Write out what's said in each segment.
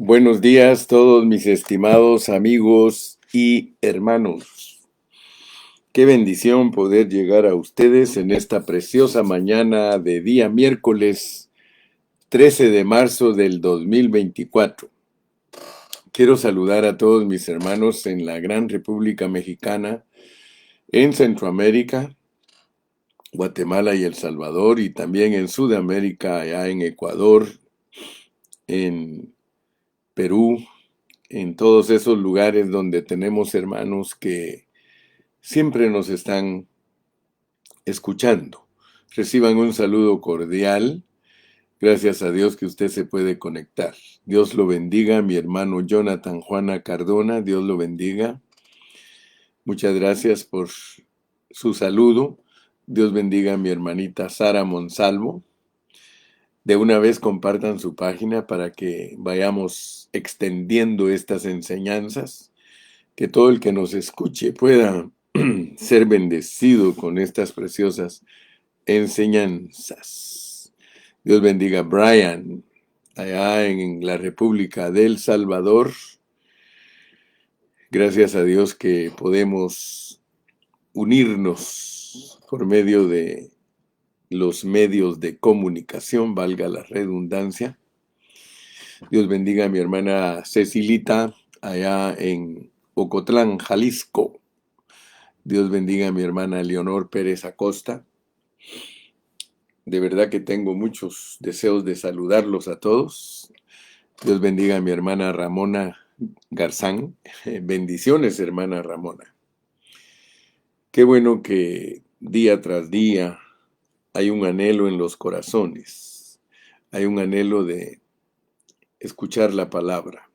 Buenos días todos mis estimados amigos y hermanos. Qué bendición poder llegar a ustedes en esta preciosa mañana de día miércoles 13 de marzo del 2024. Quiero saludar a todos mis hermanos en la gran República Mexicana, en Centroamérica, Guatemala y El Salvador, y también en Sudamérica, allá en Ecuador, en Perú, en todos esos lugares donde tenemos hermanos que siempre nos están escuchando. Reciban un saludo cordial. Gracias a Dios que usted se puede conectar. Dios lo bendiga, mi hermano Jonathan Juana Cardona. Dios lo bendiga. Muchas gracias por su saludo. Dios bendiga a mi hermanita Sara Monsalvo. De una vez compartan su página para que vayamos extendiendo estas enseñanzas. Que todo el que nos escuche pueda ser bendecido con estas preciosas enseñanzas. Dios bendiga a Brian, allá en la República del Salvador. Gracias a Dios que podemos unirnos por medio de los medios de comunicación, valga la redundancia. Dios bendiga a mi hermana Cecilita, allá en Ocotlán, Jalisco. Dios bendiga a mi hermana Leonor Pérez Acosta. De verdad que tengo muchos deseos de saludarlos a todos. Dios bendiga a mi hermana Ramona Garzán. Bendiciones, hermana Ramona. Qué bueno que día tras día hay un anhelo en los corazones. Hay un anhelo de escuchar la palabra.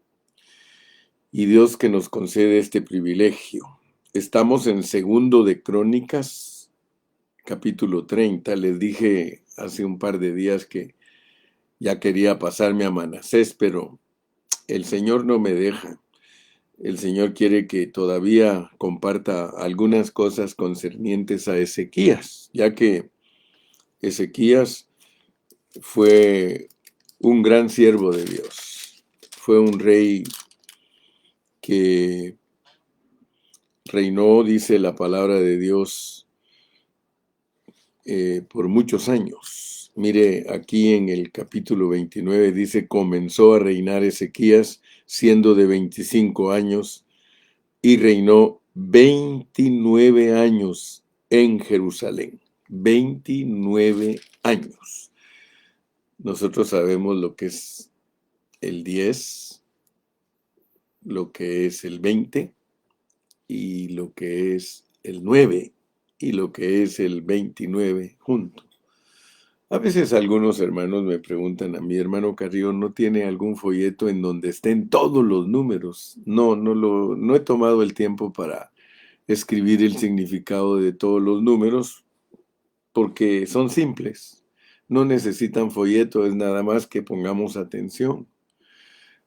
Y Dios que nos concede este privilegio. Estamos en Segundo de Crónicas, capítulo 30. Les dije hace un par de días que ya quería pasarme a Manasés, pero el Señor no me deja. El Señor quiere que todavía comparta algunas cosas concernientes a Ezequías, ya que Ezequías fue un gran siervo de Dios. Fue un rey que reinó, dice la palabra de Dios, por muchos años. Mire, aquí en el capítulo 29 dice, comenzó a reinar Ezequías siendo de 25 años y reinó 29 años en Jerusalén. 29 años. Nosotros sabemos lo que es el 10, lo que es el 20 y lo que es el 9 y lo que es el 29 juntos. A veces algunos hermanos me preguntan a mi hermano Carrillo, ¿no tiene algún folleto en donde estén todos los números? No he tomado el tiempo para escribir el significado de todos los números porque son simples. No necesitan folleto, es nada más que pongamos atención.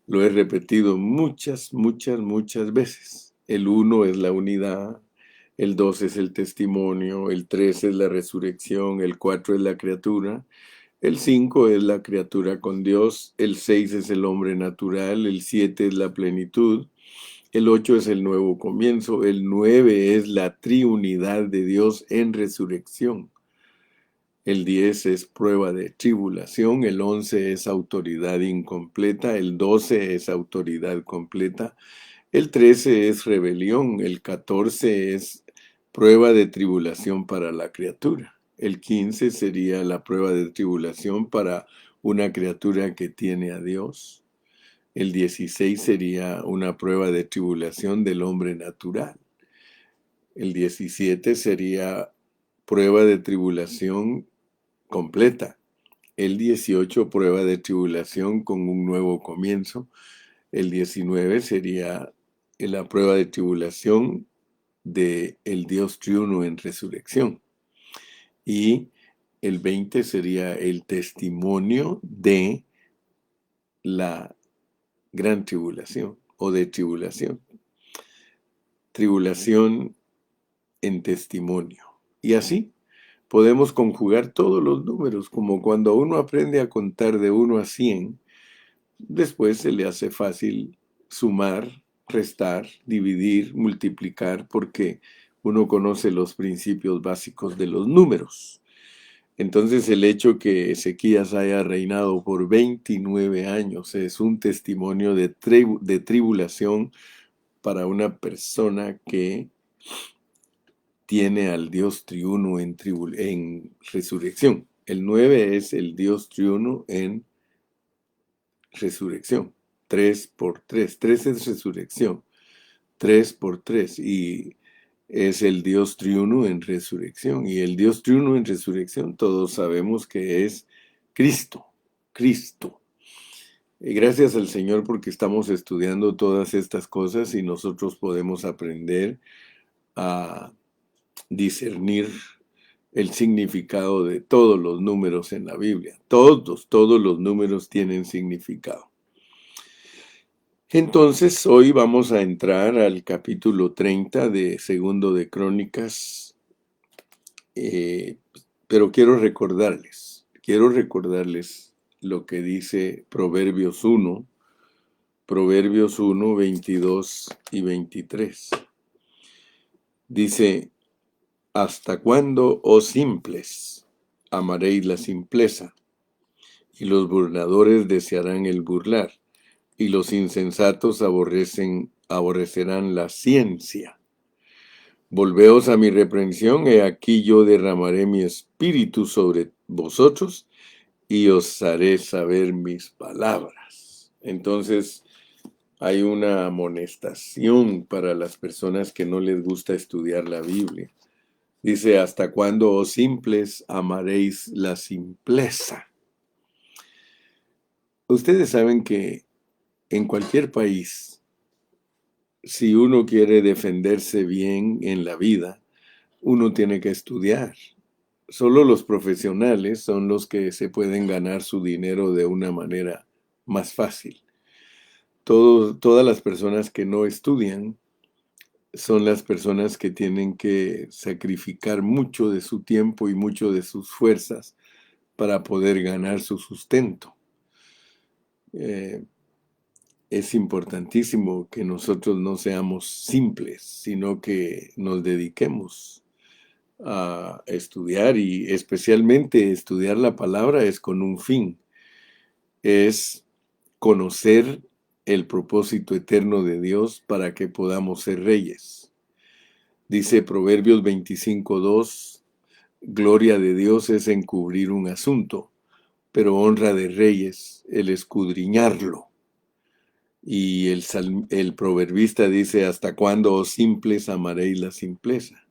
Lo he repetido muchas veces. El 1 es la unidad, el 2 es el testimonio, el 3 es la resurrección, el 4 es la criatura, el 5 es la criatura con Dios, el 6 es el hombre natural, el 7 es la plenitud, el 8 es el nuevo comienzo, el 9 es la triunidad de Dios en resurrección. El 10 es prueba de tribulación, el 11 es autoridad incompleta, el 12 es autoridad completa, el 13 es rebelión, el 14 es prueba de tribulación para la criatura, el 15 sería la prueba de tribulación para una criatura que tiene a Dios, el 16 sería una prueba de tribulación del hombre natural, el 17 sería prueba de tribulación completa. El 18, prueba de tribulación con un nuevo comienzo. El 19 sería la prueba de tribulación de el Dios triuno en resurrección. Y el 20 sería el testimonio de la gran tribulación o de tribulación. Tribulación en testimonio. Y así podemos conjugar todos los números, como cuando uno aprende a contar de 1 a 100, después se le hace fácil sumar, restar, dividir, multiplicar, porque uno conoce los principios básicos de los números. Entonces el hecho que Ezequías haya reinado por 29 años es un testimonio de tribulación para una persona que tiene al Dios triuno en resurrección. El 9 es el Dios triuno en resurrección. 3 por 3. 3 es resurrección. 3 por 3. Y es el Dios triuno en resurrección. Y el Dios triuno en resurrección todos sabemos que es Cristo. Cristo. Y gracias al Señor porque estamos estudiando todas estas cosas y nosotros podemos aprender a discernir el significado de todos los números en la Biblia. Todos los números tienen significado. Entonces, hoy vamos a entrar al capítulo 30 de Segundo de Crónicas, pero quiero recordarles lo que dice Proverbios 1, 22 y 23. Dice: ¿Hasta cuándo, oh simples, amaréis la simpleza? Y los burladores desearán el burlar, y los insensatos aborrecerán la ciencia. Volveos a mi reprensión, he aquí yo derramaré mi espíritu sobre vosotros, y os haré saber mis palabras. Entonces, hay una amonestación para las personas que no les gusta estudiar la Biblia. Dice: ¿hasta cuándo, oh simples, amaréis la simpleza? Ustedes saben que en cualquier país, si uno quiere defenderse bien en la vida, uno tiene que estudiar. Solo los profesionales son los que se pueden ganar su dinero de una manera más fácil. Todas las personas que no estudian son las personas que tienen que sacrificar mucho de su tiempo y mucho de sus fuerzas para poder ganar su sustento. Es importantísimo que nosotros no seamos simples, sino que nos dediquemos a estudiar, y especialmente estudiar la palabra es con un fin, es conocer el propósito eterno de Dios para que podamos ser reyes. Dice Proverbios 25:2, gloria de Dios es encubrir un asunto, pero honra de reyes el escudriñarlo. Y el proverbista dice: ¿hasta cuándo, oh simples, amaréis la simpleza?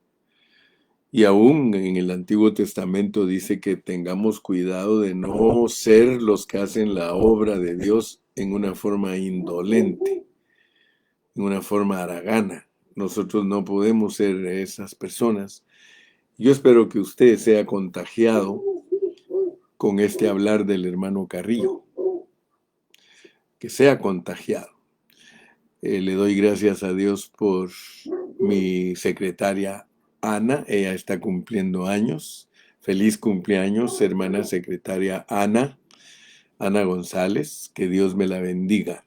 Y aún en el Antiguo Testamento dice que tengamos cuidado de no ser los que hacen la obra de Dios en una forma indolente, en una forma haragana. Nosotros no podemos ser esas personas. Yo espero que usted sea contagiado con este hablar del hermano Carrillo, que sea contagiado. Le doy gracias a Dios por mi secretaria Ana. Ella está cumpliendo años. Feliz cumpleaños, hermana secretaria Ana González. Que Dios me la bendiga.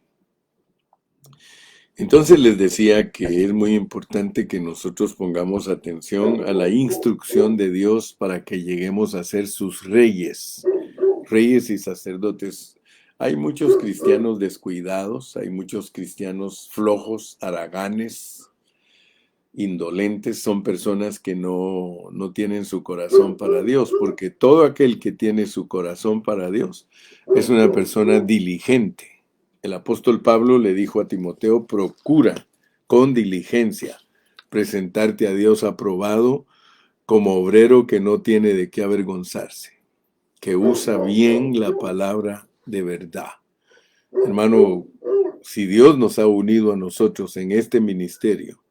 Entonces les decía que es muy importante que nosotros pongamos atención a la instrucción de Dios para que lleguemos a ser sus reyes y sacerdotes. Hay muchos cristianos descuidados, hay muchos cristianos flojos, haraganes, indolentes. Son personas que no tienen su corazón para Dios, porque todo aquel que tiene su corazón para Dios es una persona diligente. El apóstol Pablo le dijo a Timoteo: procura con diligencia presentarte a Dios aprobado, como obrero que no tiene de qué avergonzarse, que usa bien la palabra de verdad. Hermano, si Dios nos ha unido a nosotros en este ministerio,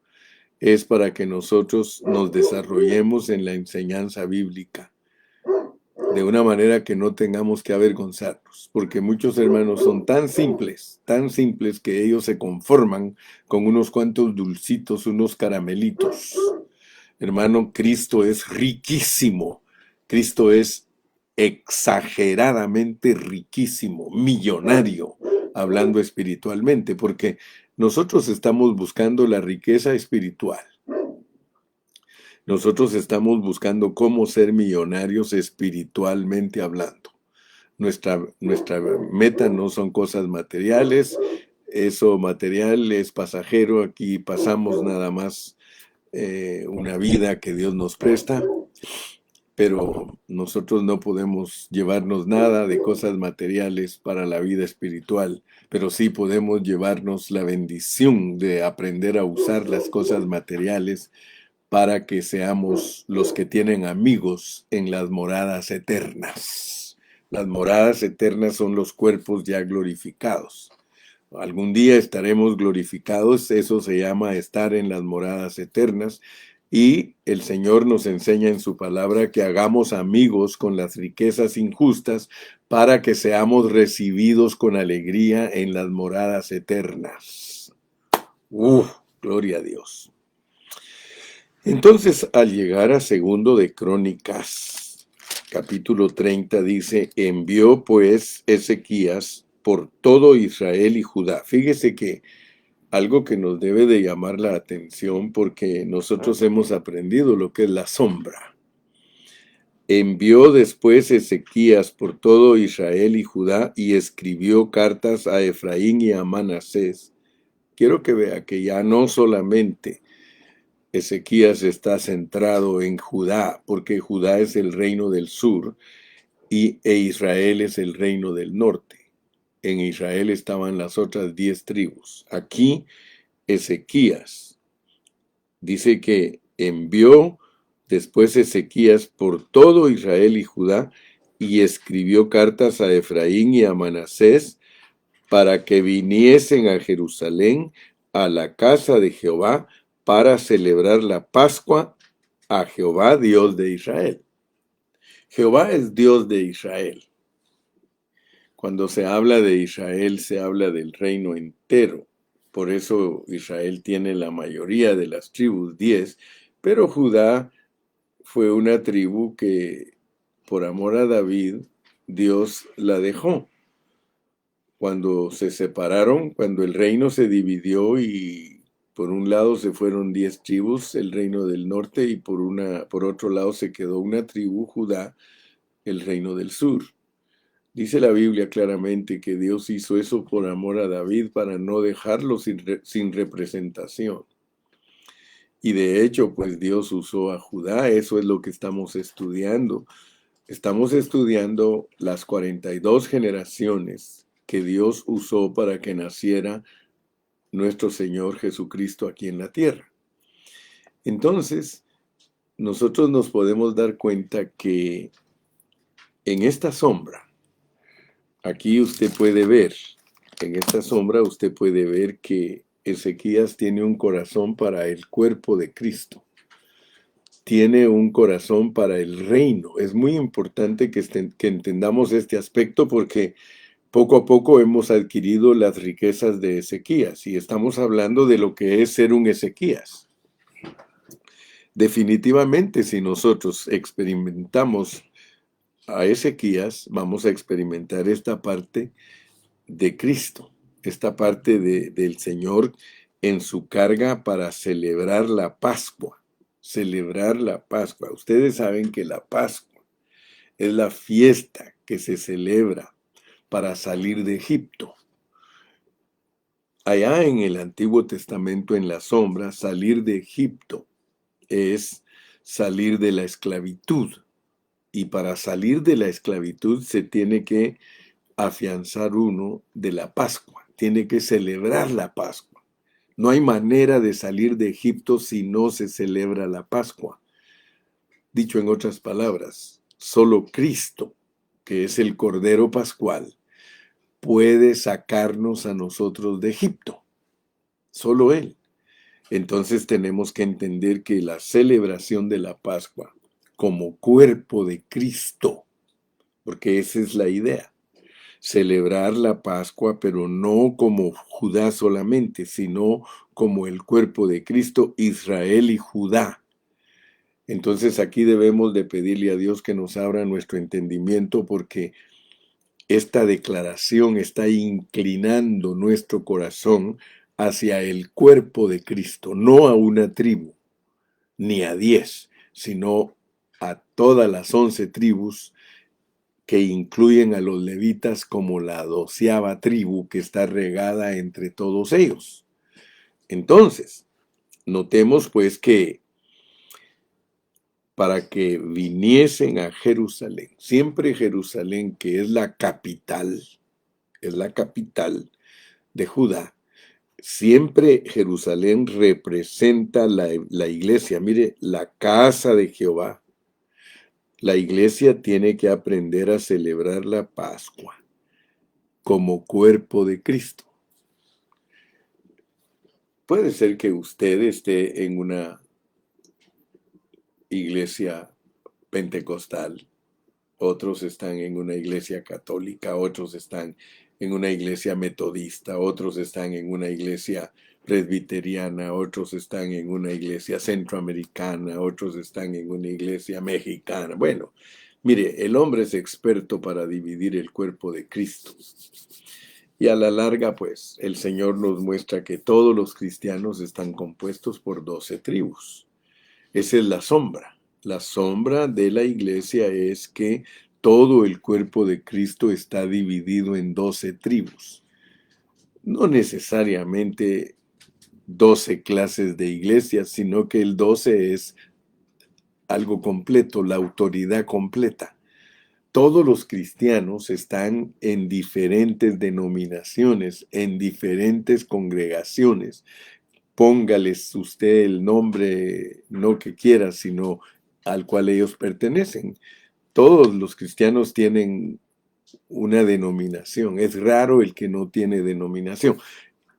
es para que nosotros nos desarrollemos en la enseñanza bíblica de una manera que no tengamos que avergonzarnos, porque muchos hermanos son tan simples que ellos se conforman con unos cuantos dulcitos, unos caramelitos. Hermano, Cristo es riquísimo. Cristo es exageradamente riquísimo, millonario. hablando espiritualmente, porque nosotros estamos buscando la riqueza espiritual. Nosotros estamos buscando cómo ser millonarios espiritualmente hablando. Nuestra meta no son cosas materiales, eso material es pasajero, aquí pasamos nada más una vida que Dios nos presta, pero nosotros no podemos llevarnos nada de cosas materiales para la vida espiritual, pero sí podemos llevarnos la bendición de aprender a usar las cosas materiales para que seamos los que tienen amigos en las moradas eternas. Las moradas eternas son los cuerpos ya glorificados. Algún día estaremos glorificados, eso se llama estar en las moradas eternas, y el Señor nos enseña en su palabra que hagamos amigos con las riquezas injustas para que seamos recibidos con alegría en las moradas eternas. Gloria a Dios. Entonces, al llegar a segundo de Crónicas, capítulo 30, dice, envió pues Ezequías por todo Israel y Judá. Fíjese que algo que nos debe de llamar la atención, porque nosotros hemos aprendido lo que es la sombra. Envió después Ezequías por todo Israel y Judá y escribió cartas a Efraín y a Manasés. Quiero que vea que ya no solamente Ezequías está centrado en Judá, porque Judá es el reino del sur e Israel es el reino del norte. En Israel estaban las otras 10 tribus. Aquí Ezequías dice que envió después Ezequías por todo Israel y Judá y escribió cartas a Efraín y a Manasés para que viniesen a Jerusalén, a la casa de Jehová, para celebrar la Pascua a Jehová, Dios de Israel. Jehová es Dios de Israel. Cuando se habla de Israel, se habla del reino entero. Por eso Israel tiene la mayoría de las tribus, 10, pero Judá fue una tribu que, por amor a David, Dios la dejó. Cuando se separaron, cuando el reino se dividió y por un lado se fueron 10 tribus, el reino del norte, y por otro lado se quedó una tribu, Judá, el reino del sur. Dice la Biblia claramente que Dios hizo eso por amor a David para no dejarlo sin representación. Y de hecho, pues Dios usó a Judá, eso es lo que estamos estudiando. Estamos estudiando las 42 generaciones que Dios usó para que naciera nuestro Señor Jesucristo aquí en la tierra. Entonces, nosotros nos podemos dar cuenta que en esta sombra, aquí usted puede ver, en esta sombra usted puede ver que Ezequías tiene un corazón para el cuerpo de Cristo. Tiene un corazón para el reino. Es muy importante que entendamos este aspecto porque poco a poco hemos adquirido las riquezas de Ezequías y estamos hablando de lo que es ser un Ezequías. Definitivamente, si nosotros experimentamos a Ezequías, vamos a experimentar esta parte de Cristo, esta parte del Señor en su carga para celebrar la Pascua. Celebrar la Pascua. Ustedes saben que la Pascua es la fiesta que se celebra para salir de Egipto. Allá en el Antiguo Testamento, en la sombra, salir de Egipto es salir de la esclavitud. Y para salir de la esclavitud se tiene que afianzar uno de la Pascua. Tiene que celebrar la Pascua. No hay manera de salir de Egipto si no se celebra la Pascua. Dicho en otras palabras, solo Cristo, que es el Cordero Pascual, puede sacarnos a nosotros de Egipto. Solo Él. Entonces tenemos que entender que la celebración de la Pascua como cuerpo de Cristo, porque esa es la idea, celebrar la Pascua, pero no como Judá solamente, sino como el cuerpo de Cristo, Israel y Judá. Entonces aquí debemos de pedirle a Dios que nos abra nuestro entendimiento porque esta declaración está inclinando nuestro corazón hacia el cuerpo de Cristo, no a una tribu, ni a 10, sino a todas las 11 tribus que incluyen a los levitas como la 12ª tribu que está regada entre todos ellos. Entonces, notemos pues que para que viniesen a Jerusalén, siempre Jerusalén, que es la capital de Judá, siempre Jerusalén representa la iglesia. Mire, la casa de Jehová. La iglesia tiene que aprender a celebrar la Pascua como cuerpo de Cristo. Puede ser que usted esté en una iglesia pentecostal, otros están en una iglesia católica, otros están en una iglesia metodista, otros están en una iglesia presbiteriana, otros están en una iglesia centroamericana, otros están en una iglesia mexicana. Bueno, mire, el hombre es experto para dividir el cuerpo de Cristo. Y a la larga, pues, el Señor nos muestra que todos los cristianos están compuestos por 12 tribus. Esa es la sombra. La sombra de la iglesia es que todo el cuerpo de Cristo está dividido en 12 tribus. No necesariamente 12 clases de iglesias, sino que el 12 es algo completo, la autoridad completa. Todos los cristianos están en diferentes denominaciones, en diferentes congregaciones. Póngales usted el nombre, no que quiera, sino al cual ellos pertenecen. Todos los cristianos tienen una denominación. Es raro el que no tiene denominación.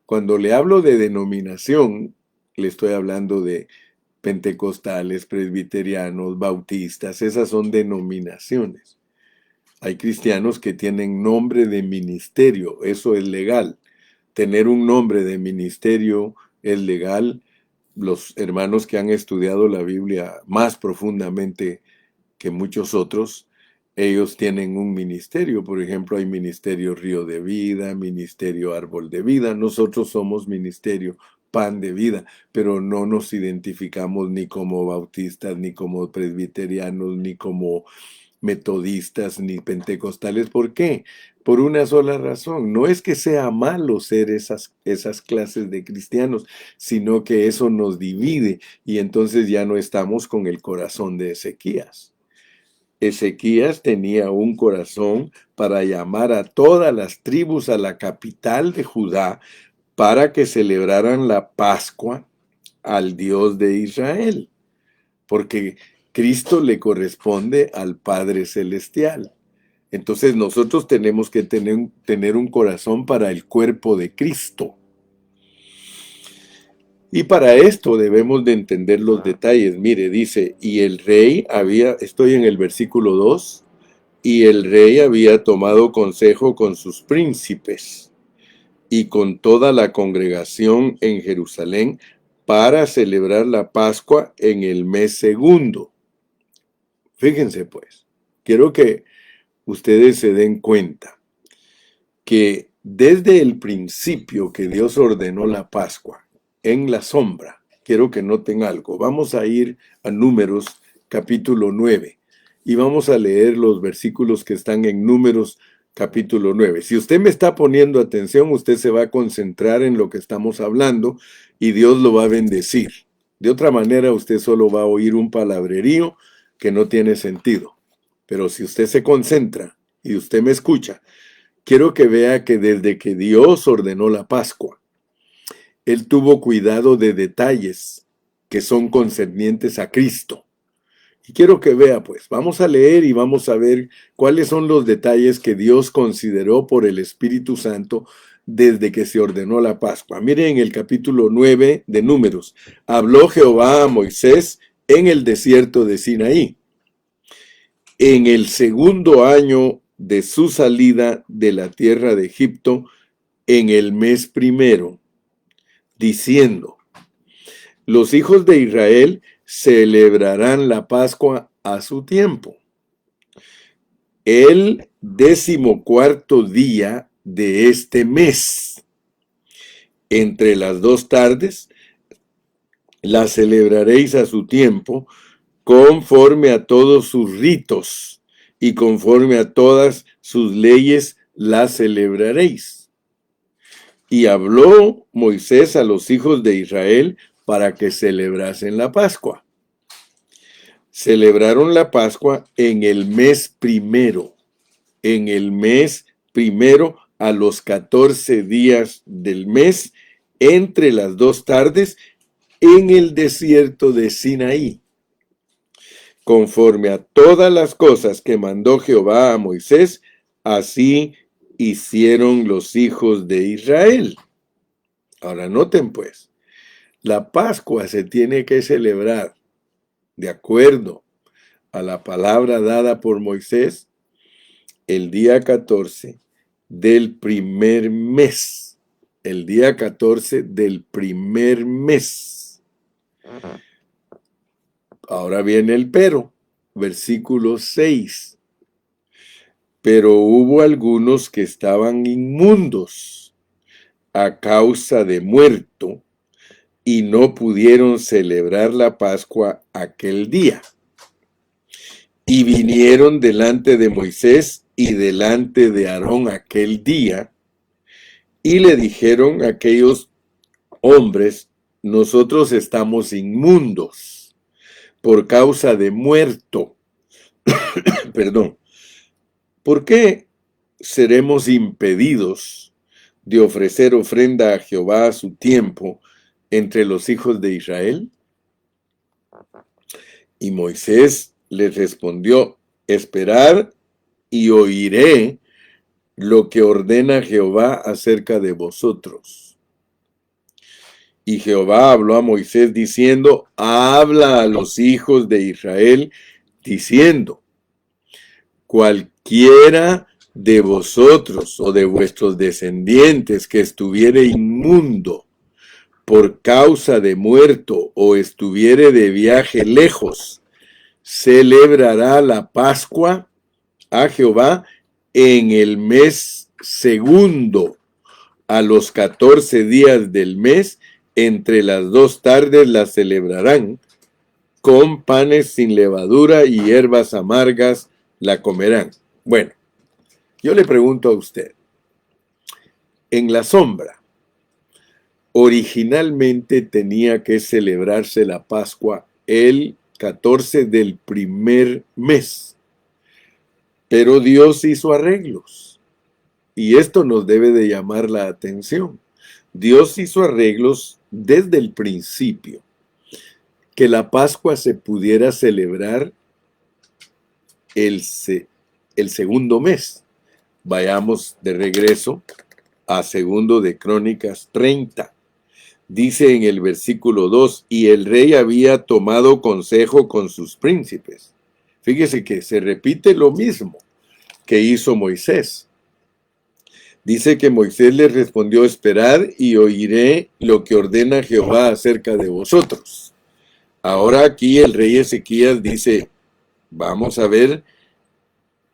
Cuando le hablo de denominación, le estoy hablando de pentecostales, presbiterianos, bautistas. Esas son denominaciones. Hay cristianos que tienen nombre de ministerio. Eso es legal. Tener un nombre de ministerio es legal. Los hermanos que han estudiado la Biblia más profundamente que muchos otros, ellos tienen un ministerio. Por ejemplo, hay ministerio Río de Vida, ministerio Árbol de Vida. Nosotros somos ministerio Pan de Vida, pero no nos identificamos ni como bautistas, ni como presbiterianos, ni como metodistas, ni pentecostales. ¿Por qué? Por una sola razón. No es que sea malo ser esas clases de cristianos, sino que eso nos divide y entonces ya no estamos con el corazón de Ezequías. Ezequías tenía un corazón para llamar a todas las tribus a la capital de Judá para que celebraran la Pascua al Dios de Israel, porque Cristo le corresponde al Padre Celestial. Entonces nosotros tenemos que tener un corazón para el cuerpo de Cristo. Y para esto debemos de entender los detalles. Mire, dice, y el rey estoy en el versículo 2, y el rey había tomado consejo con sus príncipes y con toda la congregación en Jerusalén para celebrar la Pascua en el mes segundo. Fíjense pues, quiero que ustedes se den cuenta que desde el principio que Dios ordenó la Pascua en la sombra, quiero que noten algo. Vamos a ir a Números capítulo 9 y vamos a leer los versículos que están en Números capítulo 9. Si usted me está poniendo atención, usted se va a concentrar en lo que estamos hablando y Dios lo va a bendecir. De otra manera, usted solo va a oír un palabrerío que no tiene sentido. Pero si usted se concentra y usted me escucha, quiero que vea que desde que Dios ordenó la Pascua, Él tuvo cuidado de detalles que son concernientes a Cristo. Y quiero que vea, pues, vamos a leer y vamos a ver cuáles son los detalles que Dios consideró por el Espíritu Santo desde que se ordenó la Pascua. Miren el capítulo 9 de Números. Habló Jehová a Moisés en el desierto de Sinaí, en el segundo año de su salida de la tierra de Egipto, en el mes primero, diciendo: los hijos de Israel celebrarán la Pascua a su tiempo. el 14º día de este mes. Entre las 2 tardes la celebraréis a su tiempo, conforme a todos sus ritos y conforme a todas sus leyes la celebraréis. Y habló Moisés a los hijos de Israel para que celebrasen la Pascua. Celebraron la Pascua en el mes primero. En el mes primero, a los 14 días del mes, entre las 2 tardes, en el desierto de Sinaí, conforme a todas las cosas que mandó Jehová a Moisés, así hicieron los hijos de Israel. Ahora noten pues, la Pascua se tiene que celebrar de acuerdo a la palabra dada por Moisés el día 14 del primer mes. El día 14 del primer mes. Ahora viene el pero, versículo 6. Pero hubo algunos que estaban inmundos a causa de muerto y no pudieron celebrar la Pascua aquel día. Y vinieron delante de Moisés y delante de Aarón aquel día, y le dijeron a aquellos hombres: nosotros estamos inmundos por causa de muerto. Perdón. ¿Por qué seremos impedidos de ofrecer ofrenda a Jehová a su tiempo entre los hijos de Israel? Y Moisés les respondió: esperar y oiré lo que ordena Jehová acerca de vosotros. Y Jehová habló a Moisés diciendo: habla a los hijos de Israel diciendo: cualquiera de vosotros o de vuestros descendientes que estuviere inmundo por causa de muerto o estuviere de viaje lejos, celebrará la Pascua a Jehová en el mes segundo, a los 14 días del mes. Entre las 2 tardes la celebrarán, con panes sin levadura y hierbas amargas la comerán. Bueno, yo le pregunto a usted, en la sombra, originalmente tenía que celebrarse la Pascua el 14 del primer mes, pero Dios hizo arreglos, y esto nos debe de llamar la atención. Dios hizo arreglos desde el principio, que la Pascua se pudiera celebrar el segundo mes. Vayamos de regreso a segundo de Crónicas 30. Dice en el versículo 2, y el rey había tomado consejo con sus príncipes. Fíjese que se repite lo mismo que hizo Moisés. Dice que Moisés les respondió: esperad y oiré lo que ordena Jehová acerca de vosotros. Ahora aquí el rey Ezequías dice: vamos a ver,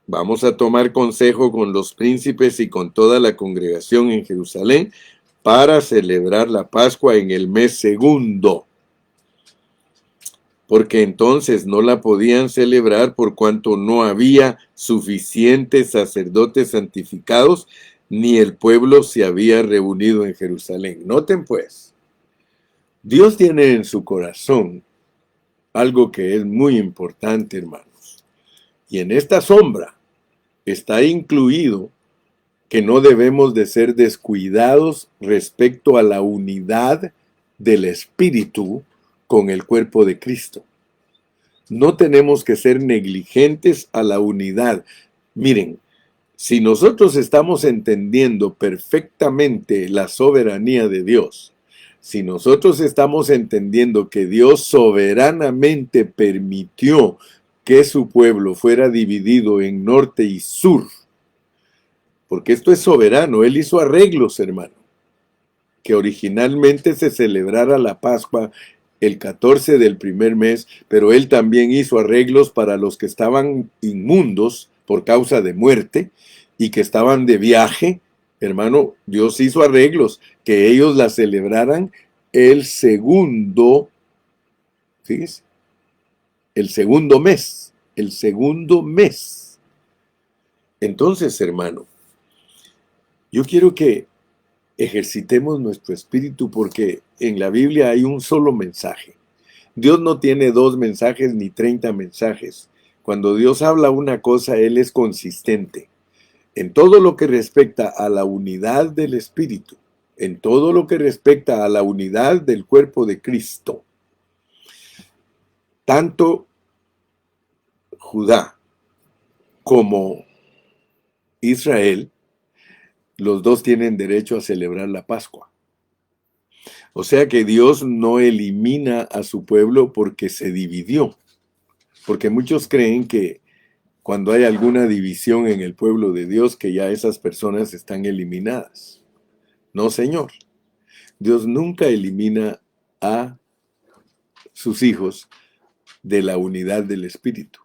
vamos a tomar consejo con los príncipes y con toda la congregación en Jerusalén para celebrar la Pascua en el mes segundo. Porque entonces no la podían celebrar por cuanto no había suficientes sacerdotes santificados, ni el pueblo se había reunido en Jerusalén. Noten pues, Dios tiene en su corazón algo que es muy importante, hermanos. Y en esta sombra está incluido que no debemos de ser descuidados respecto a la unidad del Espíritu con el cuerpo de Cristo. No tenemos que ser negligentes a la unidad. Miren, si nosotros estamos entendiendo perfectamente la soberanía de Dios, si nosotros estamos entendiendo que Dios soberanamente permitió que su pueblo fuera dividido en norte y sur, porque esto es soberano, Él hizo arreglos, hermano, que originalmente se celebrara la Pascua el 14 del primer mes, pero Él también hizo arreglos para los que estaban inmundos por causa de muerte y que estaban de viaje, hermano, Dios hizo arreglos que ellos la celebraran el segundo, fíjese, el segundo mes, el segundo mes. Entonces, hermano, yo quiero que ejercitemos nuestro espíritu porque en la Biblia hay un solo mensaje. Dios no tiene 2 mensajes ni 30 mensajes. Cuando Dios habla una cosa, Él es consistente. En todo lo que respecta a la unidad del Espíritu, en todo lo que respecta a la unidad del cuerpo de Cristo, tanto Judá como Israel, los dos tienen derecho a celebrar la Pascua. O sea que Dios no elimina a su pueblo porque se dividió. Porque muchos creen que cuando hay alguna división en el pueblo de Dios, que ya esas personas están eliminadas. No, Señor. Dios nunca elimina a sus hijos de la unidad del Espíritu.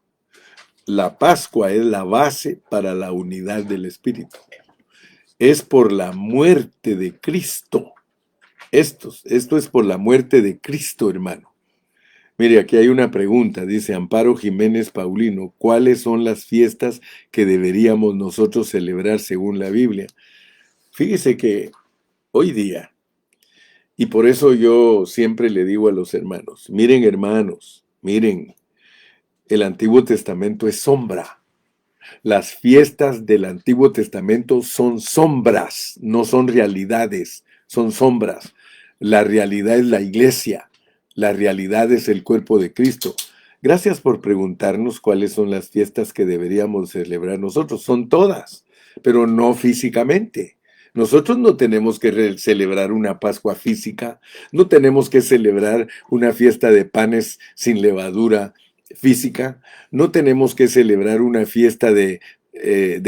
La Pascua es la base para la unidad del Espíritu. Es por la muerte de Cristo. Esto es por la muerte de Cristo, hermano. Mire, aquí hay una pregunta, dice Amparo Jiménez Paulino, ¿cuáles son las fiestas que deberíamos nosotros celebrar según la Biblia? Fíjese que hoy día, y por eso yo siempre le digo a los hermanos, miren, el Antiguo Testamento es sombra. Las fiestas del Antiguo Testamento son sombras, no son realidades, son sombras. La realidad es la iglesia. La realidad es el cuerpo de Cristo. Gracias por preguntarnos cuáles son las fiestas que deberíamos celebrar nosotros. Son todas, pero no físicamente. Nosotros no tenemos que celebrar una Pascua física, no tenemos que celebrar una fiesta de panes sin levadura física, no tenemos que celebrar una fiesta de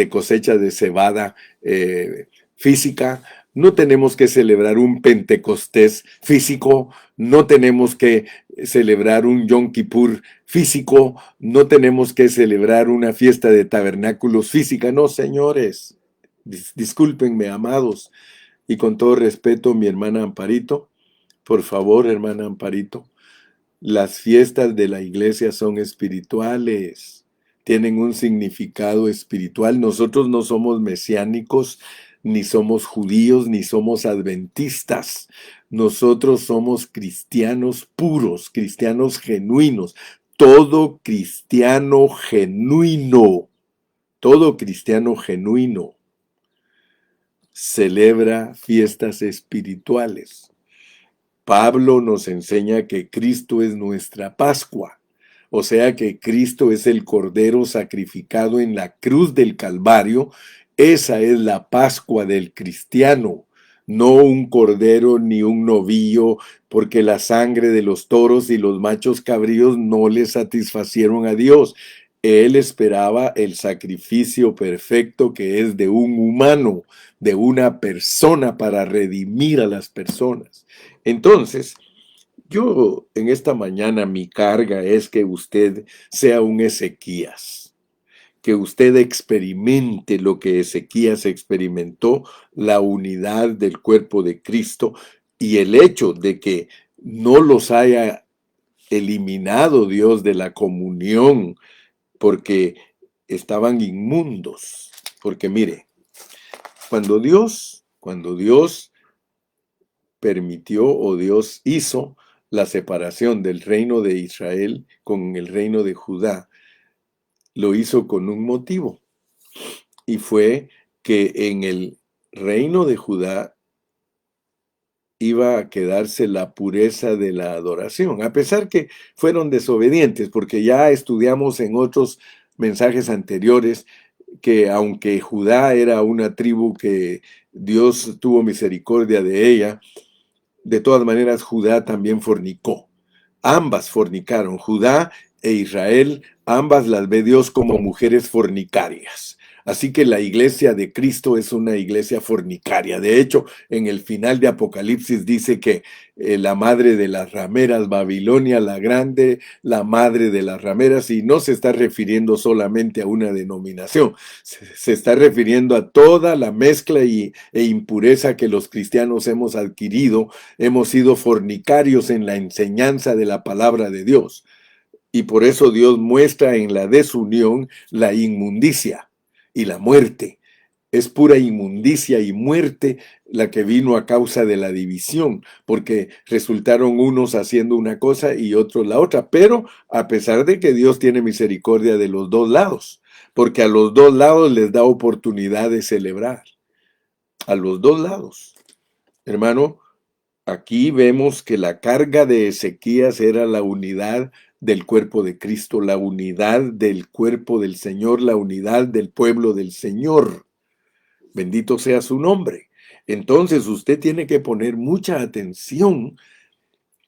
cosecha de cebada física, no tenemos que celebrar un Pentecostés físico, no tenemos que celebrar un Yom Kippur físico, no tenemos que celebrar una fiesta de tabernáculos física. No, señores, discúlpenme, amados, y con todo respeto, mi hermana Amparito, por favor, hermana Amparito, las fiestas de la iglesia son espirituales, tienen un significado espiritual. Nosotros no somos mesiánicos, ni somos judíos, ni somos adventistas. Nosotros somos cristianos puros, cristianos genuinos. Todo cristiano genuino celebra fiestas espirituales. Pablo nos enseña que Cristo es nuestra Pascua, o sea que Cristo es el Cordero sacrificado en la cruz del Calvario. Esa es la Pascua del cristiano, no un cordero ni un novillo, porque la sangre de los toros y los machos cabríos no le satisfacieron a Dios. Él esperaba el sacrificio perfecto que es de un humano, de una persona para redimir a las personas. Entonces, yo en esta mañana mi carga es que usted sea un Ezequías, que usted experimente lo que Ezequías experimentó, la unidad del cuerpo de Cristo y el hecho de que no los haya eliminado Dios de la comunión porque estaban inmundos. Porque mire, cuando Dios permitió o Dios hizo la separación del reino de Israel con el reino de Judá, lo hizo con un motivo, y fue que en el reino de Judá iba a quedarse la pureza de la adoración, a pesar que fueron desobedientes, porque ya estudiamos en otros mensajes anteriores que aunque Judá era una tribu que Dios tuvo misericordia de ella, de todas maneras Judá también fornicó. Ambas fornicaron, Judá e Israel, ambas las ve Dios como mujeres fornicarias. Así que la iglesia de Cristo es una iglesia fornicaria. De hecho, en el final de Apocalipsis dice que la madre de las rameras, Babilonia la grande, la madre de las rameras, y no se está refiriendo solamente a una denominación, se está refiriendo a toda la mezcla e impureza que los cristianos hemos adquirido. Hemos sido fornicarios en la enseñanza de la palabra de Dios. Y por eso Dios muestra en la desunión la inmundicia y la muerte. Es pura inmundicia y muerte la que vino a causa de la división, porque resultaron unos haciendo una cosa y otros la otra. Pero a pesar de que Dios tiene misericordia de los dos lados, porque a los dos lados les da oportunidad de celebrar. A los dos lados. Hermano, aquí vemos que la carga de Ezequías era la unidad del cuerpo de Cristo, la unidad del cuerpo del Señor, la unidad del pueblo del Señor. Bendito sea su nombre. Entonces usted tiene que poner mucha atención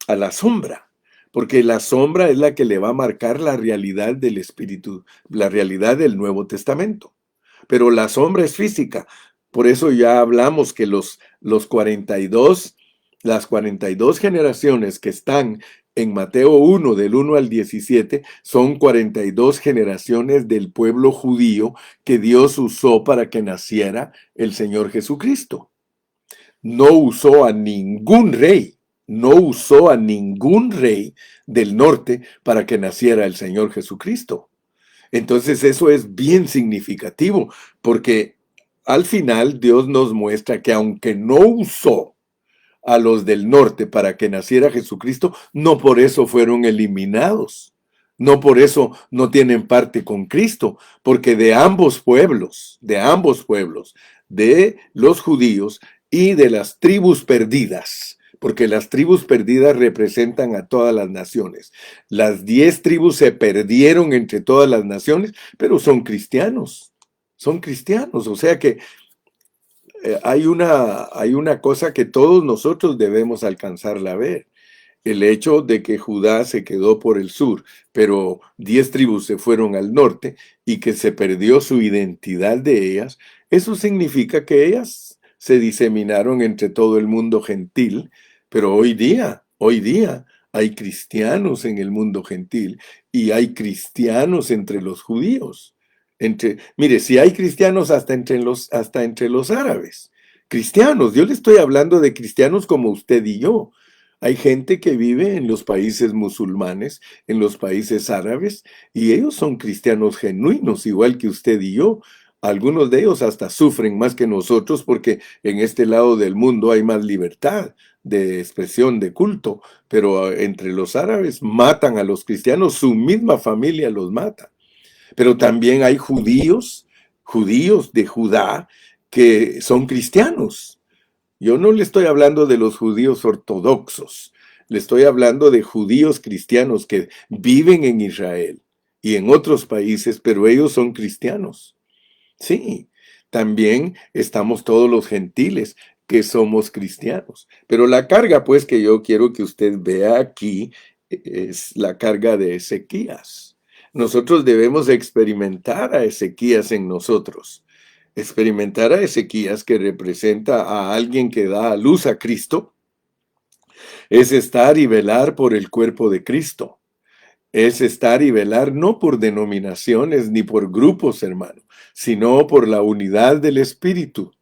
a la sombra, porque la sombra es la que le va a marcar la realidad del Espíritu, la realidad del Nuevo Testamento. Pero la sombra es física. Por eso ya hablamos que las 42 generaciones que están en Mateo 1, del 1 al 17, son 42 generaciones del pueblo judío que Dios usó para que naciera el Señor Jesucristo. No usó a ningún rey, no usó a ningún rey del norte para que naciera el Señor Jesucristo. Entonces eso es bien significativo, porque al final Dios nos muestra que aunque no usó a los del norte para que naciera Jesucristo, no por eso fueron eliminados. No por eso no tienen parte con Cristo, porque de ambos pueblos, de los judíos y de las tribus perdidas, porque las tribus perdidas representan a todas las naciones. Las 10 tribus se perdieron entre todas las naciones, pero son cristianos, o sea que hay una cosa que todos nosotros debemos alcanzarla a ver. El hecho de que Judá se quedó por el sur, pero 10 tribus se fueron al norte y que se perdió su identidad de ellas, eso significa que ellas se diseminaron entre todo el mundo gentil, pero hoy día hay cristianos en el mundo gentil y hay cristianos entre los judíos. Mire, si hay cristianos hasta entre los árabes, cristianos, yo le estoy hablando de cristianos como usted y yo. Hay gente que vive en los países musulmanes, en los países árabes, y ellos son cristianos genuinos, igual que usted y yo. Algunos de ellos hasta sufren más que nosotros porque en este lado del mundo hay más libertad de expresión, de culto, pero entre los árabes matan a los cristianos, su misma familia los mata. Pero también hay judíos de Judá, que son cristianos. Yo no le estoy hablando de los judíos ortodoxos, le estoy hablando de judíos cristianos que viven en Israel y en otros países, pero ellos son cristianos. Sí, también estamos todos los gentiles que somos cristianos. Pero la carga, pues, que yo quiero que usted vea aquí es la carga de Ezequías. Nosotros debemos experimentar a Ezequías en nosotros. Experimentar a Ezequías, que representa a alguien que da a luz a Cristo, es estar y velar por el cuerpo de Cristo. Es estar y velar no por denominaciones ni por grupos, hermano, sino por la unidad del Espíritu.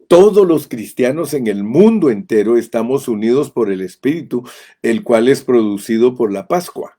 Todos los cristianos en el mundo entero estamos unidos por el Espíritu, el cual es producido por la Pascua.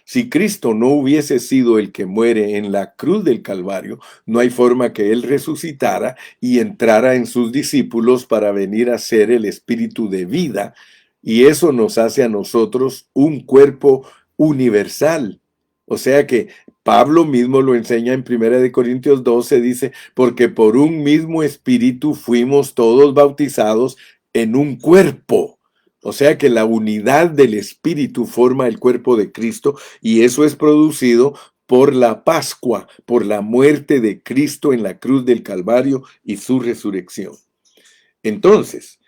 Si Cristo no hubiese sido el que muere en la cruz del Calvario, no hay forma que Él resucitara y entrara en sus discípulos para venir a ser el Espíritu de vida. Y eso nos hace a nosotros un cuerpo universal. O sea que Pablo mismo lo enseña en 1 Corintios 12, dice, porque por un mismo Espíritu fuimos todos bautizados en un cuerpo. O sea que la unidad del Espíritu forma el cuerpo de Cristo y eso es producido por la Pascua, por la muerte de Cristo en la cruz del Calvario y su resurrección. Entonces,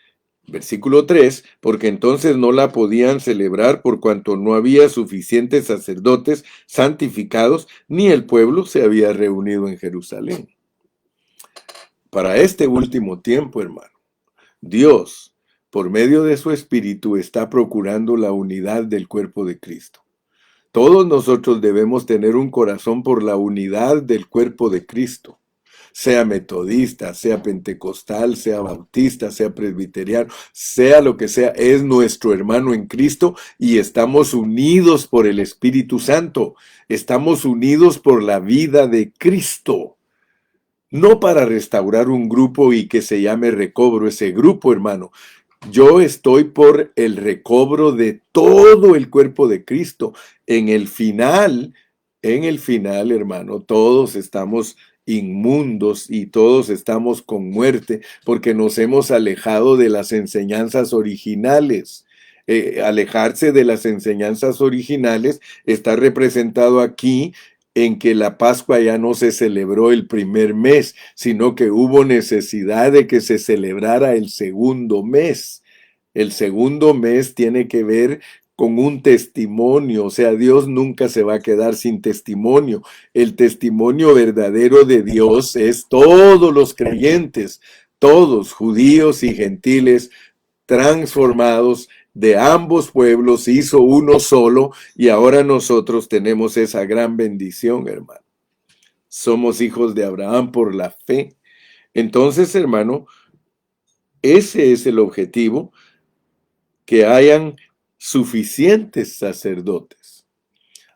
versículo 3, porque entonces no la podían celebrar por cuanto no había suficientes sacerdotes santificados, ni el pueblo se había reunido en Jerusalén. para este último tiempo, hermano. Dios, por medio de su Espíritu, está procurando la unidad del cuerpo de Cristo. Todos nosotros debemos tener un corazón por la unidad del cuerpo de Cristo. Sea metodista, sea pentecostal, sea bautista, sea presbiteriano, sea lo que sea, es nuestro hermano en Cristo y estamos unidos por el Espíritu Santo. Estamos unidos por la vida de Cristo. No para restaurar un grupo y que se llame recobro ese grupo, hermano. Yo estoy por el recobro de todo el cuerpo de Cristo. En el final, hermano, todos estamos inmundos y todos estamos con muerte porque nos hemos alejado de las enseñanzas originales. Alejarse de las enseñanzas originales está representado aquí en que la Pascua ya no se celebró el primer mes, sino que hubo necesidad de que se celebrara el segundo mes. El segundo mes tiene que ver con un testimonio, o sea, Dios nunca se va a quedar sin testimonio. El testimonio verdadero de Dios es todos los creyentes, todos, judíos y gentiles, transformados de ambos pueblos, hizo uno solo y ahora nosotros tenemos esa gran bendición, hermano. Somos hijos de Abraham por la fe. Entonces, hermano, ese es el objetivo, que hayan suficientes sacerdotes.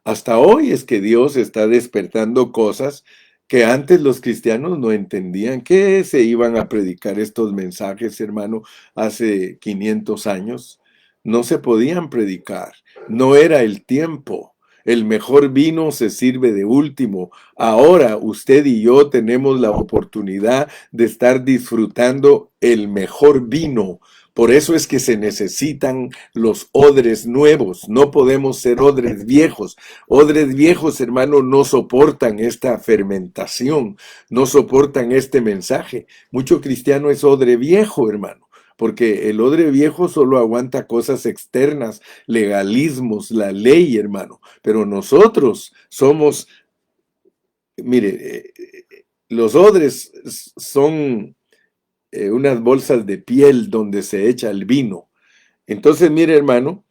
Hasta hoy es que Dios está despertando cosas que antes los cristianos no entendían. ¿Qué se iban a predicar estos mensajes, hermano, hace 500 años? No se podían predicar, no era el tiempo. El mejor vino se sirve de último. Ahora usted y yo tenemos la oportunidad de estar disfrutando el mejor vino. Por eso es que se necesitan los odres nuevos. No podemos ser odres viejos. Odres viejos, hermano, no soportan esta fermentación, no soportan este mensaje. Mucho cristiano es odre viejo, hermano, porque el odre viejo solo aguanta cosas externas, legalismos, la ley, hermano. Pero nosotros somos, mire, los odres son unas bolsas de piel donde se echa el vino. Entonces, mire, hermano,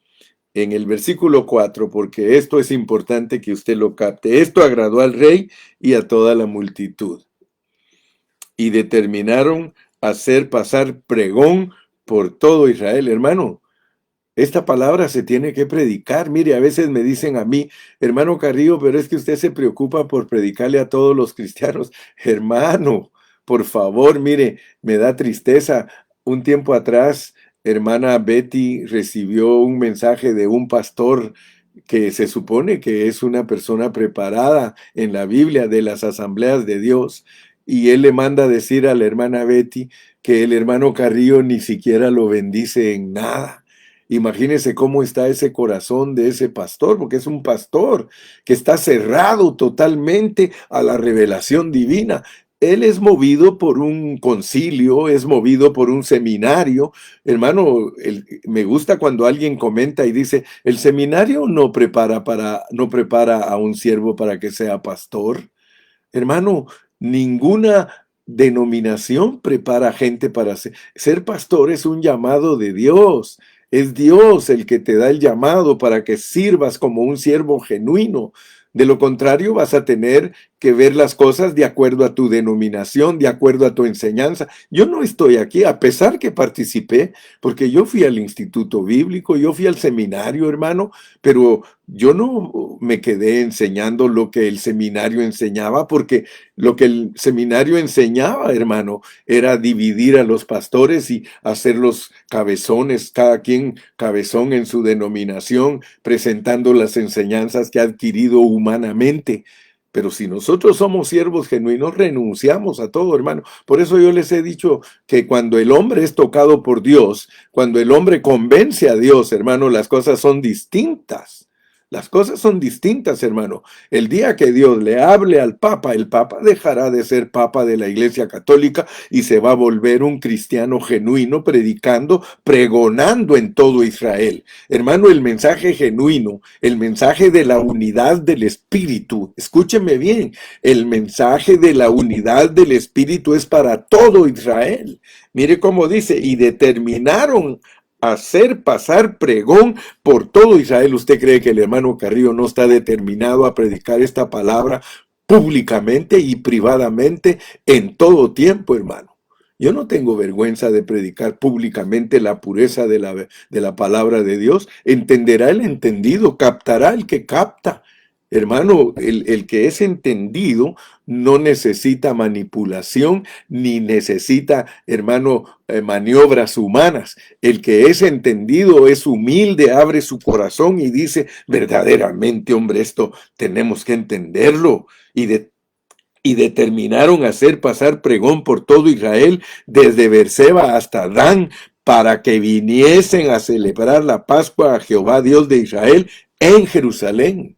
en el versículo 4, porque esto es importante que usted lo capte. Esto agradó al rey y a toda la multitud. Y determinaron hacer pasar pregón por todo Israel. Hermano, esta palabra se tiene que predicar. Mire, a veces me dicen a mí, hermano Carrillo, pero es que usted se preocupa por predicarle a todos los cristianos. Hermano, por favor, mire, me da tristeza. Un tiempo atrás, hermana Betty recibió un mensaje de un pastor que se supone que es una persona preparada en la Biblia de las asambleas de Dios, y él le manda a decir a la hermana Betty que el hermano Carrillo ni siquiera lo bendice en nada. Imagínese cómo está ese corazón de ese pastor, porque es un pastor que está cerrado totalmente a la revelación divina. Él es movido por un concilio, es movido por un seminario. Hermano, me gusta cuando alguien comenta y dice, el seminario no prepara a un siervo para que sea pastor. Hermano, ninguna denominación prepara gente para ser pastor. Es un llamado de Dios. Es Dios el que te da el llamado para que sirvas como un siervo genuino. De lo contrario, vas a tener que ver las cosas de acuerdo a tu denominación, de acuerdo a tu enseñanza. Yo no estoy aquí, a pesar que participé, porque yo fui al instituto bíblico, yo fui al seminario, hermano, pero yo no me quedé enseñando lo que el seminario enseñaba, porque lo que el seminario enseñaba, hermano, era dividir a los pastores y hacerlos cabezones, cada quien cabezón en su denominación, presentando las enseñanzas que ha adquirido humanamente. Pero si nosotros somos siervos genuinos, renunciamos a todo, hermano. Por eso yo les he dicho que cuando el hombre es tocado por Dios, cuando el hombre convence a Dios, hermano, las cosas son distintas. Las cosas son distintas, hermano. El día que Dios le hable al Papa, el Papa dejará de ser Papa de la Iglesia Católica y se va a volver un cristiano genuino, predicando, pregonando en todo Israel. Hermano, el mensaje genuino, el mensaje de la unidad del Espíritu, escúcheme bien, el mensaje de la unidad del Espíritu es para todo Israel. Mire cómo dice, y determinaron hacer pasar pregón por todo Israel. ¿Usted cree que el hermano Carrillo no está determinado a predicar esta palabra públicamente y privadamente en todo tiempo, hermano? Yo no tengo vergüenza de predicar públicamente la pureza de la palabra de Dios. Entenderá el entendido, captará el que capta. Hermano, el que es entendido no necesita manipulación ni necesita, hermano, maniobras humanas. El que es entendido es humilde, abre su corazón y dice, verdaderamente, hombre, esto tenemos que entenderlo. Y determinaron hacer pasar pregón por todo Israel, desde Berseba hasta Dan, para que viniesen a celebrar la Pascua a Jehová Dios de Israel en Jerusalén.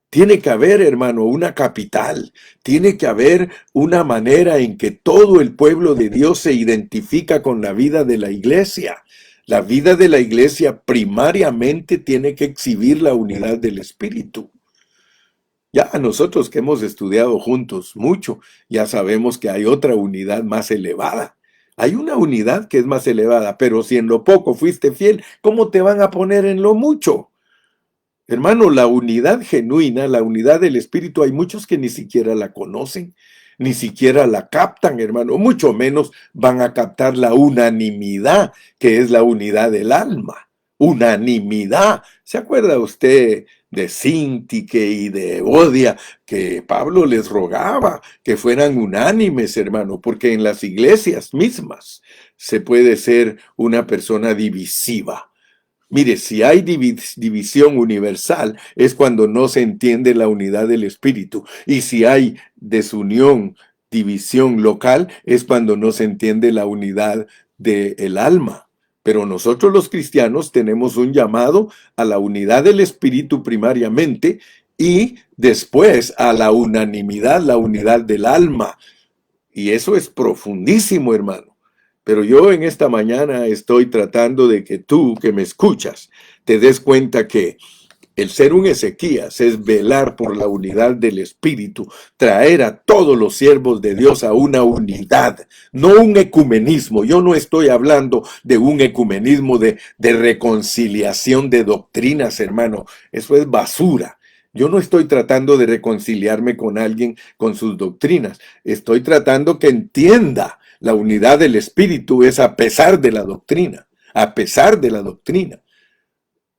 Tiene que haber, hermano, una capital. Tiene que haber una manera en que todo el pueblo de Dios se identifica con la vida de la iglesia. La vida de la iglesia primariamente tiene que exhibir la unidad del Espíritu. Ya nosotros que hemos estudiado juntos mucho, ya sabemos que hay otra unidad más elevada. Hay una unidad que es más elevada, pero si en lo poco fuiste fiel, ¿cómo te van a poner en lo mucho? Hermano, la unidad genuina, la unidad del Espíritu, hay muchos que ni siquiera la conocen, ni siquiera la captan, hermano, mucho menos van a captar la unanimidad, que es la unidad del alma. Unanimidad. ¿Se acuerda usted de Síntique y de Evodia, que Pablo les rogaba que fueran unánimes, hermano? Porque en las iglesias mismas se puede ser una persona divisiva. Mire, si hay división universal es cuando no se entiende la unidad del Espíritu. Y si hay desunión, división local, es cuando no se entiende la unidad del alma. Pero nosotros los cristianos tenemos un llamado a la unidad del Espíritu primariamente y después a la unanimidad, la unidad del alma. Y eso es profundísimo, hermano. Pero yo en esta mañana estoy tratando de que tú, que me escuchas, te des cuenta que el ser un Ezequías es velar por la unidad del Espíritu, traer a todos los siervos de Dios a una unidad, no un ecumenismo. Yo no estoy hablando de un ecumenismo de reconciliación de doctrinas, hermano. Eso es basura. Yo no estoy tratando de reconciliarme con alguien con sus doctrinas. Estoy tratando que entienda la unidad del Espíritu es a pesar de la doctrina, a pesar de la doctrina.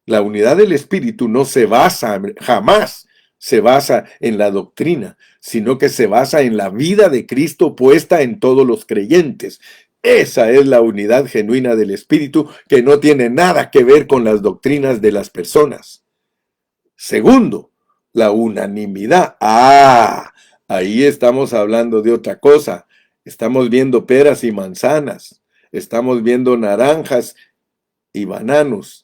La unidad del Espíritu no se basa, jamás se basa en la doctrina, sino que se basa en la vida de Cristo puesta en todos los creyentes. Esa es la unidad genuina del Espíritu que no tiene nada que ver con las doctrinas de las personas. Segundo, la unanimidad. Ahí estamos hablando de otra cosa. Estamos viendo peras y manzanas. Estamos viendo naranjas y bananos.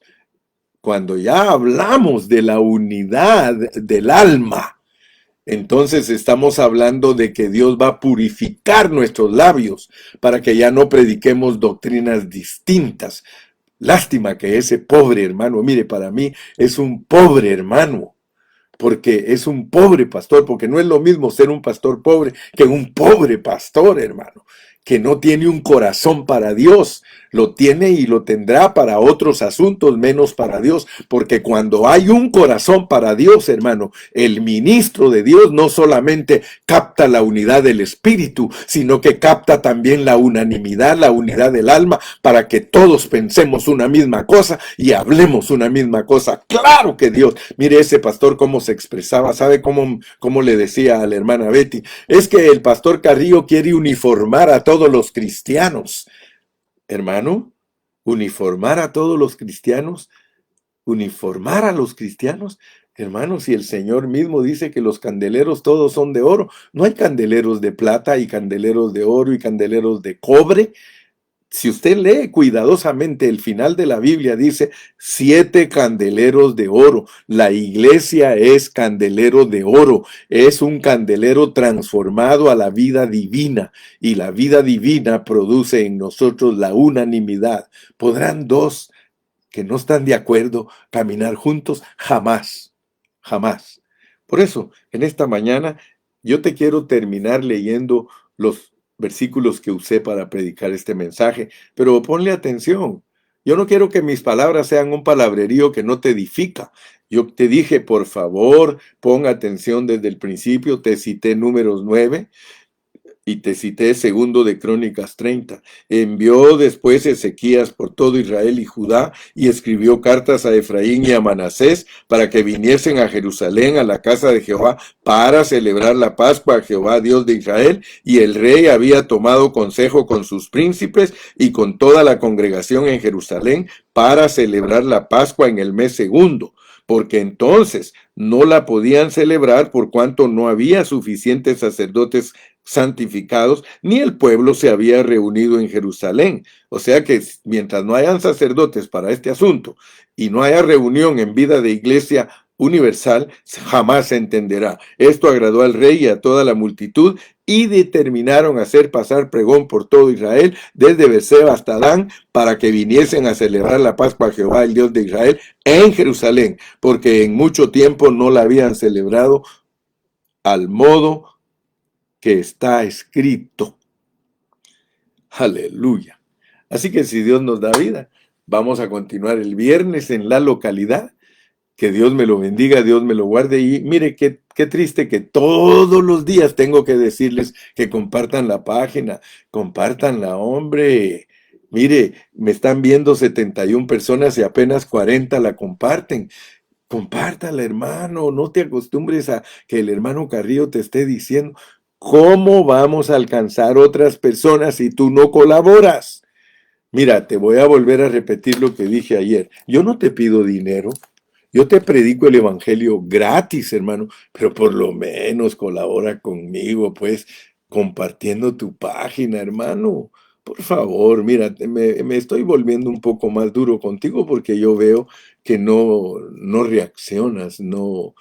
Cuando ya hablamos de la unidad del alma, entonces estamos hablando de que Dios va a purificar nuestros labios para que ya no prediquemos doctrinas distintas. Lástima que ese pobre hermano, mire, para mí es un pobre hermano, porque es un pobre pastor, porque no es lo mismo ser un pastor pobre que un pobre pastor, hermano, que no tiene un corazón para Dios. Lo tiene y lo tendrá para otros asuntos, menos para Dios, porque cuando hay un corazón para Dios, hermano, el ministro de Dios no solamente capta la unidad del Espíritu, sino que capta también la unanimidad, la unidad del alma, para que todos pensemos una misma cosa y hablemos una misma cosa. Claro que Dios, mire ese pastor cómo se expresaba, ¿sabe cómo le decía a la hermana Betty? Es que el pastor Carrillo quiere uniformar a todos los cristianos. Hermano, uniformar a todos los cristianos, uniformar a los cristianos, hermano, si el Señor mismo dice que los candeleros todos son de oro, no hay candeleros de plata y candeleros de oro y candeleros de cobre, Si usted lee cuidadosamente el final de la Biblia, dice 7 candeleros de oro. La iglesia es candelero de oro, es un candelero transformado a la vida divina, y la vida divina produce en nosotros la unanimidad. ¿Podrán dos que no están de acuerdo caminar juntos? Jamás, jamás. Por eso, en esta mañana, yo te quiero terminar leyendo los versículos que usé para predicar este mensaje, pero ponle atención. Yo no quiero que mis palabras sean un palabrerío que no te edifica. Yo te dije, por favor, pon atención desde el principio, te cité Números 9. Y te cité segundo de Crónicas 30. Envió después Ezequías por todo Israel y Judá y escribió cartas a Efraín y a Manasés para que viniesen a Jerusalén, a la casa de Jehová, para celebrar la Pascua a Jehová, Dios de Israel. Y el rey había tomado consejo con sus príncipes y con toda la congregación en Jerusalén para celebrar la Pascua en el mes segundo, porque entonces no la podían celebrar por cuanto no había suficientes sacerdotes santificados, ni el pueblo se había reunido en Jerusalén. O sea que mientras no hayan sacerdotes para este asunto y no haya reunión en vida de iglesia universal, jamás se entenderá. Esto agradó al rey y a toda la multitud, y determinaron hacer pasar pregón por todo Israel, desde Berseba hasta Dan, para que viniesen a celebrar la Pascua a Jehová, el Dios de Israel, en Jerusalén, porque en mucho tiempo no la habían celebrado al modo que está escrito. Aleluya. Así que si Dios nos da vida, vamos a continuar el viernes en la localidad. Que Dios me lo bendiga, Dios me lo guarde. Y mire, qué triste que todos los días tengo que decirles que compartan la página, compartanla, hombre. Mire, me están viendo 71 personas y apenas 40 la comparten. Compártala, hermano, no te acostumbres a que el hermano Carrillo te esté diciendo cómo vamos a alcanzar otras personas si tú no colaboras. Mira, te voy a volver a repetir lo que dije ayer. Yo no te pido dinero. Yo te predico el evangelio gratis, hermano, pero por lo menos colabora conmigo, pues, compartiendo tu página, hermano. Por favor, mira, me estoy volviendo un poco más duro contigo porque yo veo que no reaccionas, no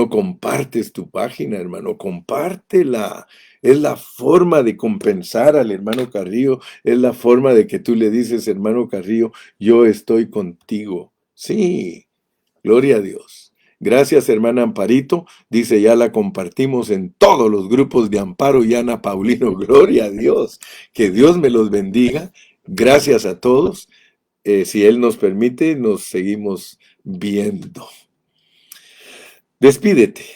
compartes tu página, hermano. Compártela. Es la forma de compensar al hermano Carrillo, es la forma de que tú le dices, hermano Carrillo, yo estoy contigo. Sí. Gloria a Dios. Gracias, hermana Amparito. Dice, ya la compartimos en todos los grupos de Amparo y Ana Paulino. Gloria a Dios. Que Dios me los bendiga. Gracias a todos. Si Él nos permite, nos seguimos viendo. Despídete,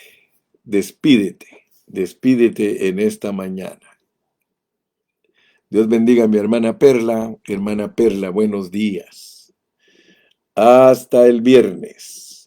despídete, despídete en esta mañana. Dios bendiga a mi hermana Perla. Hermana Perla, buenos días. Hasta el viernes.